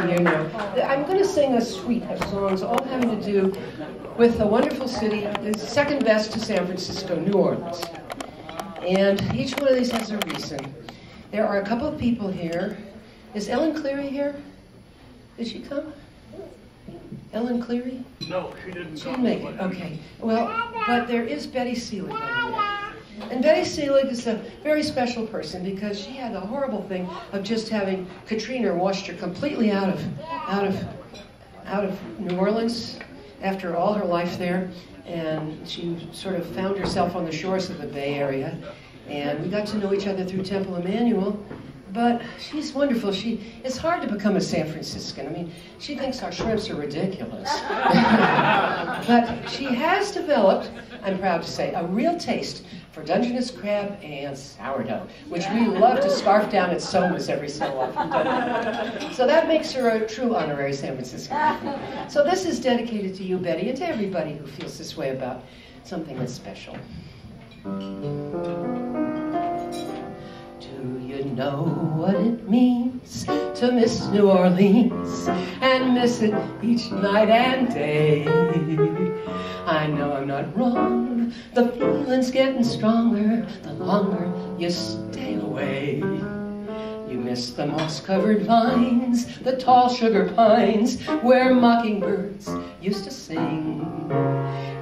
you know. I'm going to sing a suite of songs, all having to do with a wonderful city, the second best to San Francisco, New Orleans. And each one of these has a reason. There are a couple of people here. Is Ellen Cleary here? Did she come? Ellen Cleary? No, she didn't. She didn't make it, okay. Well, but there is Betty Seelig over there. And Betty Seelig is a very special person because she had the horrible thing of just having Katrina washed her completely out of New Orleans after all her life there. And she sort of found herself on the shores of the Bay Area. And we got to know each other through Temple Emmanuel. But she's wonderful. It's hard to become a San Franciscan. I mean, she thinks our shrimps are ridiculous. But she has developed, I'm proud to say, a real taste for Dungeness crab and sourdough, which we love to scarf down at Soma's every so often. So that makes her a true honorary San Franciscan. So this is dedicated to you, Betty, and to everybody who feels this way about something that's special. Do you know what it means to miss New Orleans and miss it each night and day? I know I'm not wrong. The feeling's getting stronger the longer you stay away. You miss the moss-covered vines, the tall sugar pines, where mockingbirds used to sing.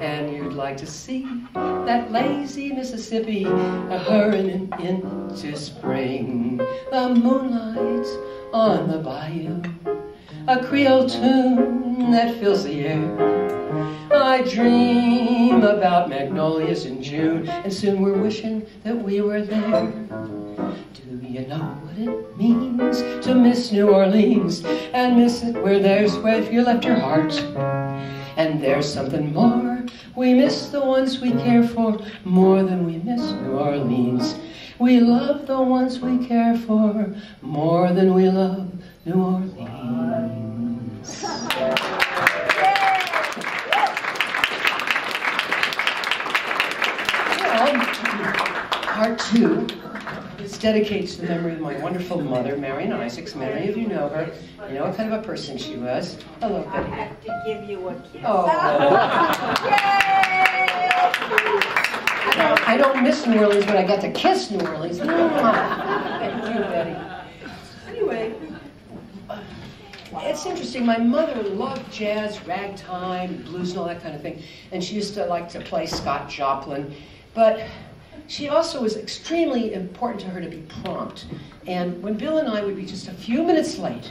And you'd like to see that lazy Mississippi hurrying into spring. The moonlight on the bayou, a Creole tune that fills the air. I dream about magnolias in June, and soon we're wishing that we were there. Do you know what it means to miss New Orleans and miss it where you left your heart? And there's something more. We miss the ones we care for more than we miss New Orleans. We love the ones we care for more than we love New Orleans. Part two is dedicated to the memory of my wonderful mother, Marion Isaacs. Many of you know her. You know what kind of a person she was. Hello, Betty. I have to give you a kiss. Oh. I don't miss New Orleans, but I got to kiss New Orleans. Thank you, Betty. Anyway, it's interesting. My mother loved jazz, ragtime, blues, and all that kind of thing. And she used to like to play Scott Joplin. But she also was extremely important to her to be prompt. And when Bill and I would be just a few minutes late,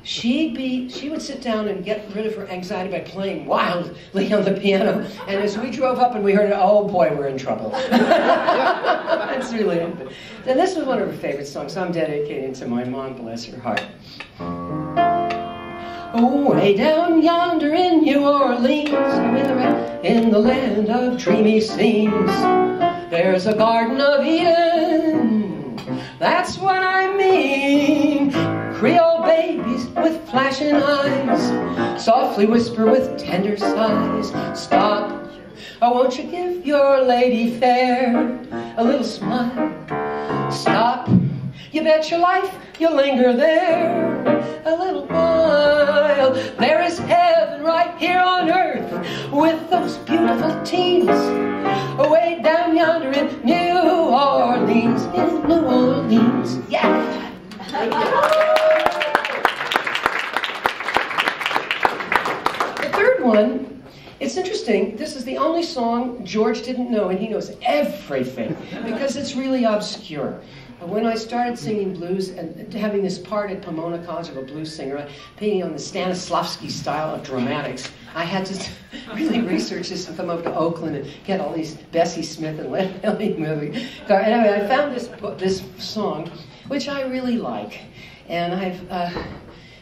she would sit down and get rid of her anxiety by playing wildly on the piano. And as we drove up and we heard it, oh boy, we're in trouble. That's really it. And this was one of her favorite songs, so I'm dedicating to my mom, bless her heart. Oh, way down yonder in New Orleans, in the land of dreamy scenes, there's a Garden of Eden, that's what I mean. Creole babies with flashing eyes softly whisper with tender sighs, stop, oh won't you give your lady fair a little smile? Stop, you bet your life you'll linger there a little while. There is heaven right here on earth with those beautiful teens way down yonder in New Orleans, in New Orleans, yeah. The third one, it's interesting, this is the only song George didn't know, and he knows everything because it's really obscure. When I started singing blues and having this part at Pomona College of a blues singer, being on the Stanislavski style of dramatics, I had to really research this and come over to Oakland and get all these Bessie Smith and Len Kelly movies. Anyway, I found this song, which I really like, and I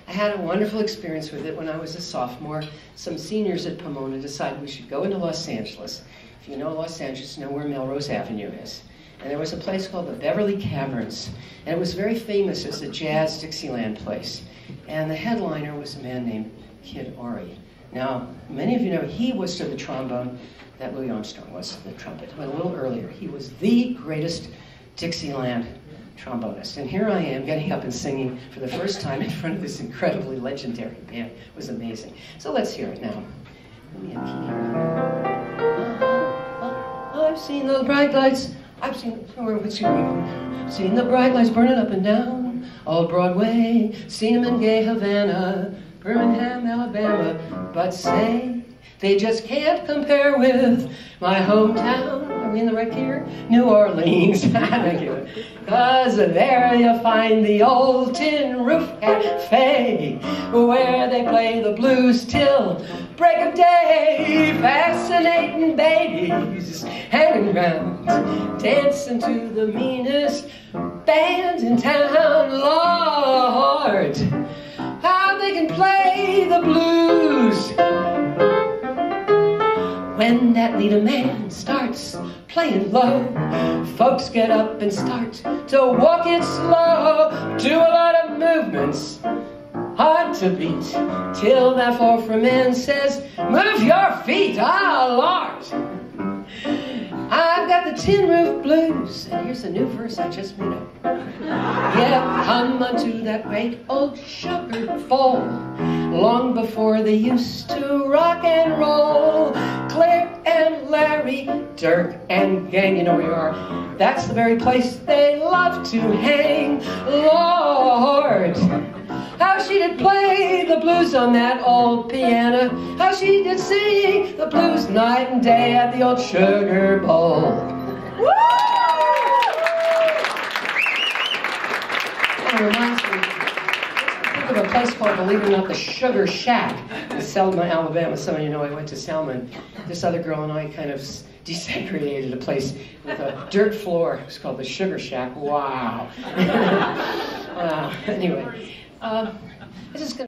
had a wonderful experience with it when I was a sophomore. Some seniors at Pomona decided we should go into Los Angeles. If you know Los Angeles, you know where Melrose Avenue is. And there was a place called the Beverly Caverns, and it was very famous as a jazz Dixieland place. And the headliner was a man named Kid Ory. Now, many of you know he was to the trombone that Louis Armstrong was to the trumpet, but a little earlier. He was the greatest Dixieland trombonist. And here I am getting up and singing for the first time in front of this incredibly legendary band. It was amazing. So let's hear it now. Let me I've seen the bright lights. I've seen the bright lights burning up and down all Broadway. Seen them in gay Havana, Birmingham, Alabama. But say, they just can't compare with my hometown. Are we in the right key here? New Orleans. Thank you. 'Cause there you find the old Tin Roof Cafe, where they play the blues till break of day. Fascinating babies hanging around, dancing to the meanest band in town. Lord, how they can play the blues. When that leader man starts playing low, folks get up and start to walk it slow. Do a lot of movements, hard to beat, till that foreman says, move your feet. Ah, Lord, I've got the Tin Roof Blues, and here's a new verse I just made up. Yeah, come unto that great old sugar bowl, long before they used to rock and roll. Claire and Larry, Dirk and gang, you know where you are. That's the very place they love to hang. Lord, how she did play the blues on that old piano. How she did sing the blues night and day at the old Sugar Bowl. Woo! That reminds me, think of a place called, believe it or not, the Sugar Shack in Selma, Alabama. Some of you know I went to Selma, and this other girl and I kind of desegregated a place with a dirt floor. It was called the Sugar Shack. Wow. Anyway. This is good.